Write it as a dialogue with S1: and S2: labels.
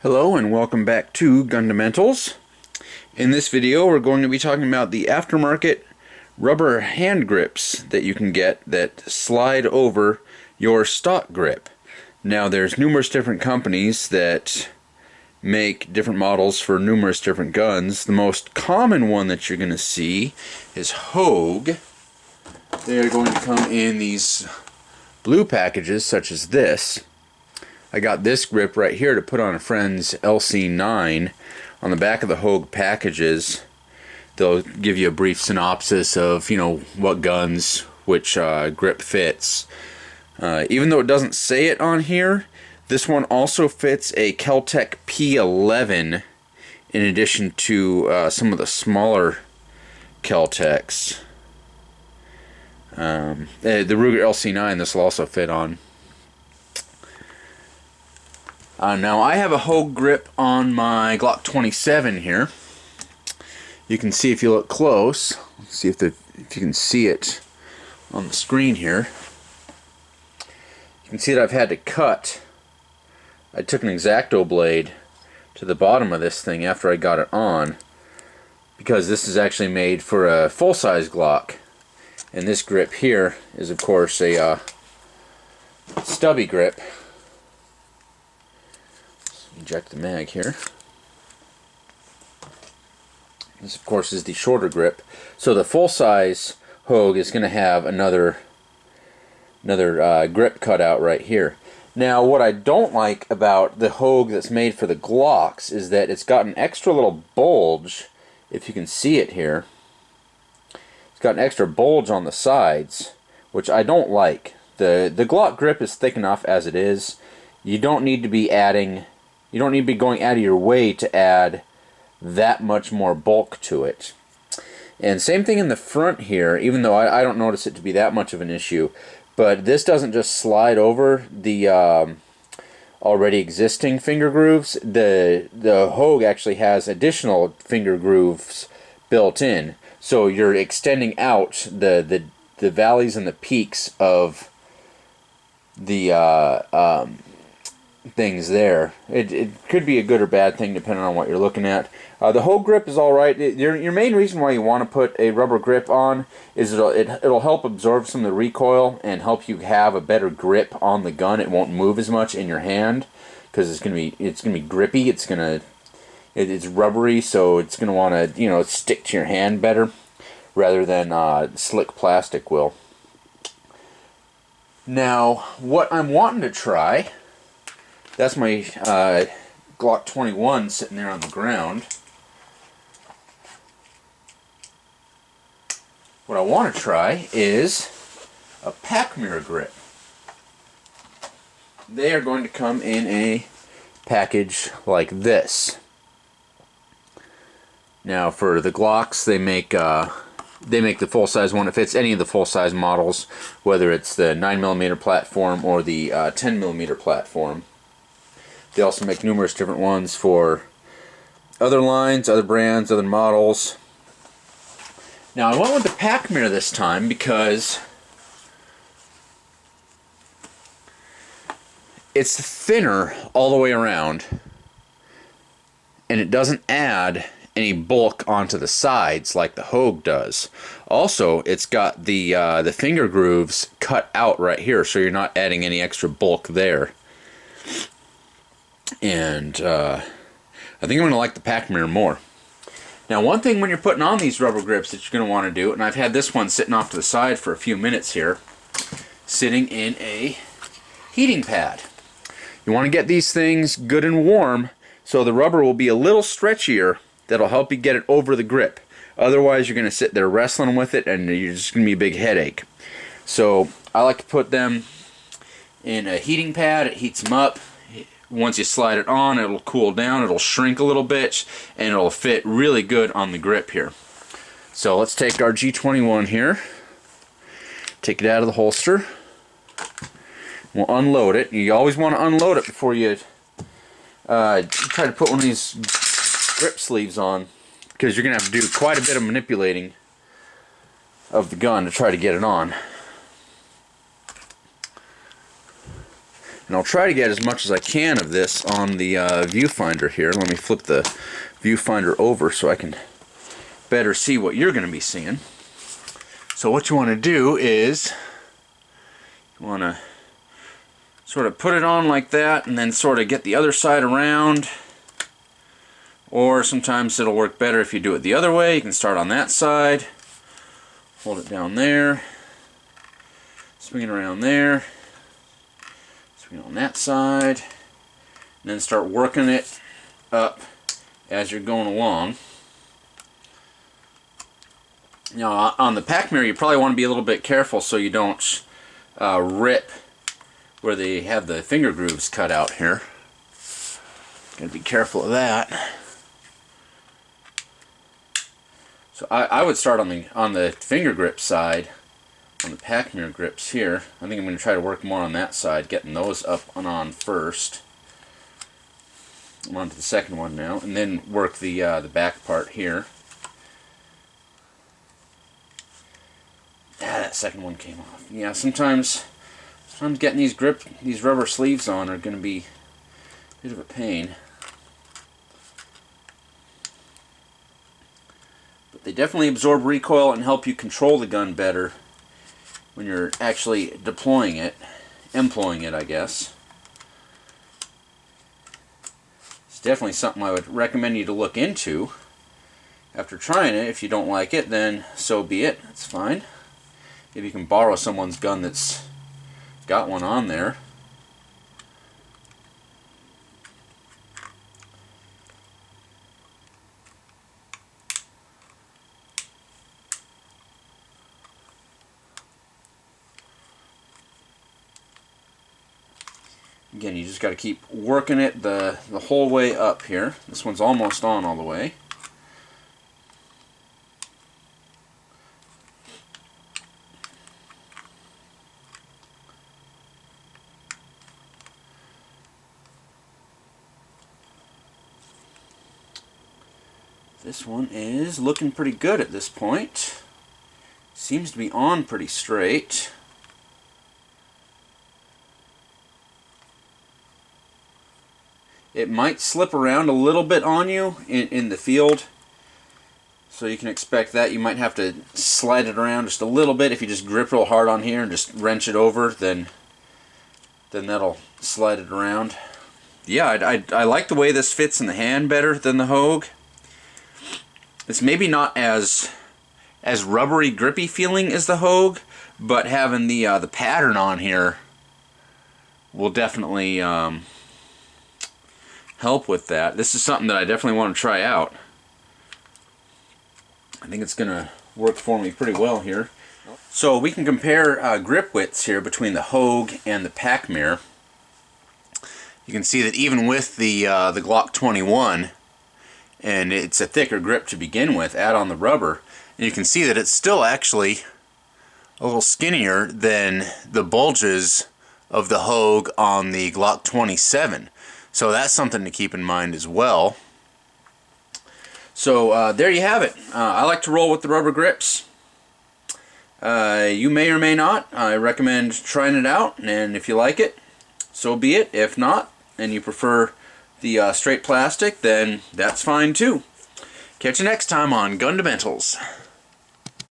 S1: Hello and welcome back to Gundamentals. In this video we're going to be talking about the aftermarket rubber hand grips that you can get that slide over your stock grip. Now there's numerous different companies that make different models for numerous different guns. The most common one that you're going to see is Hogue. They're going to come in these blue packages such as this. I got this grip right here to put on a friend's LC9. On the back of the Hogue packages, they'll give you a brief synopsis of, what guns, which grip fits. Even though it doesn't say it on here, this one also fits a Kel-Tec P11 in addition to some of the smaller Kel-Tecs. The Ruger LC9 this will also fit on. Now I have a Hogue grip on my Glock 27 here. You can see if you look close. Let's see if you can see it on the screen here. You can see that I've had to cut. I took an X-Acto blade to the bottom of this thing after I got it on, because this is actually made for a full-size Glock, and this grip here is of course a stubby grip. Eject the mag here. This of course is the shorter grip. So the full-size Hogue is going to have another grip cutout right here. Now what I don't like about the Hogue that's made for the Glocks is that it's got an extra little bulge, if you can see it here. It's got an extra bulge on the sides, which I don't like. The Glock grip is thick enough as it is. You don't need to be going out of your way to add that much more bulk to it. And same thing in the front here, even though I don't notice it to be that much of an issue. But this doesn't just slide over the already existing finger grooves. The Hogue actually has additional finger grooves built in. So you're extending out the valleys and the peaks of the things there. It could be a good or bad thing depending on what you're looking at. The Hogue grip is alright. Your main reason why you want to put a rubber grip on is it'll help absorb some of the recoil and help you have a better grip on the gun. It won't move as much in your hand because it's gonna be grippy. It's rubbery, so it's gonna want to stick to your hand better rather than slick plastic will. Now what I'm wanting to try. That's my Glock 21 sitting there on the ground. What I want to try is a Pachmayr grip. They are going to come in a package like this. Now for the Glocks, they make the full-size one. It fits any of the full-size models, whether it's the 9mm platform or the 10mm platform. They also make numerous different ones for other lines, other brands, other models. Now I went with the Pachmayr this time because it's thinner all the way around and it doesn't add any bulk onto the sides like the Hogue does. Also, it's got the finger grooves cut out right here, so you're not adding any extra bulk there. And I think I'm going to like the Pachmayr more. Now one thing when you're putting on these rubber grips that you're going to want to do, and I've had this one sitting off to the side for a few minutes here, sitting in a heating pad. You want to get these things good and warm so the rubber will be a little stretchier. That'll help you get it over the grip. Otherwise you're going to sit there wrestling with it and you're just going to be a big headache. So I like to put them in a heating pad. It heats them up. Once you slide it on, it'll cool down, it'll shrink a little bit, and it'll fit really good on the grip here. So let's take our G21 here, take it out of the holster, we'll unload it. You always want to unload it before you try to put one of these grip sleeves on, because you're going to have to do quite a bit of manipulating of the gun to try to get it on. And I'll try to get as much as I can of this on the viewfinder here. Let me flip the viewfinder over so I can better see what you're going to be seeing. So what you want to do is you want to sort of put it on like that and then sort of get the other side around. Or sometimes it'll work better if you do it the other way. You can start on that side, hold it down there, swing it around there, swing it on that side, and then start working it up as you're going along. Now on the Pachmayr you probably want to be a little bit careful so you don't rip where they have the finger grooves cut out here. Gotta be careful of that. So I would start on the finger grip side, on the Pachmayr grips here. I think I'm going to try to work more on that side, getting those up and on first. I'm on to the second one now, and then work the back part here. That second one came off. Yeah, sometimes getting these rubber sleeves on are going to be a bit of a pain. They definitely absorb recoil and help you control the gun better when you're actually deploying it, employing it, I guess. It's definitely something I would recommend you to look into. After trying it, if you don't like it, then so be it. It's fine. Maybe you can borrow someone's gun that's got one on there. Again, you just got to keep working it the whole way up here. This one's almost on all the way. This one is looking pretty good at this point. Seems to be on pretty straight. It might slip around a little bit on you in the field, so you can expect that. You might have to slide it around just a little bit. If you just grip real hard on here and just wrench it over, then that'll slide it around. Yeah, I like the way this fits in the hand better than the Hogue. It's maybe not as rubbery, grippy feeling as the Hogue, but having the pattern on here will definitely help with that. This is something that I definitely want to try out. I think it's going to work for me pretty well here. So we can compare grip widths here between the Hogue and the Pachmayr. You can see that even with the Glock 21, and it's a thicker grip to begin with, add on the rubber, and you can see that it's still actually a little skinnier than the bulges of the Hogue on the Glock 27. So that's something to keep in mind as well. So there you have it. I like to roll with the rubber grips. You may or may not. I recommend trying it out, and if you like it, so be it. If not, and you prefer the straight plastic, then that's fine too. Catch you next time on Gundamentals.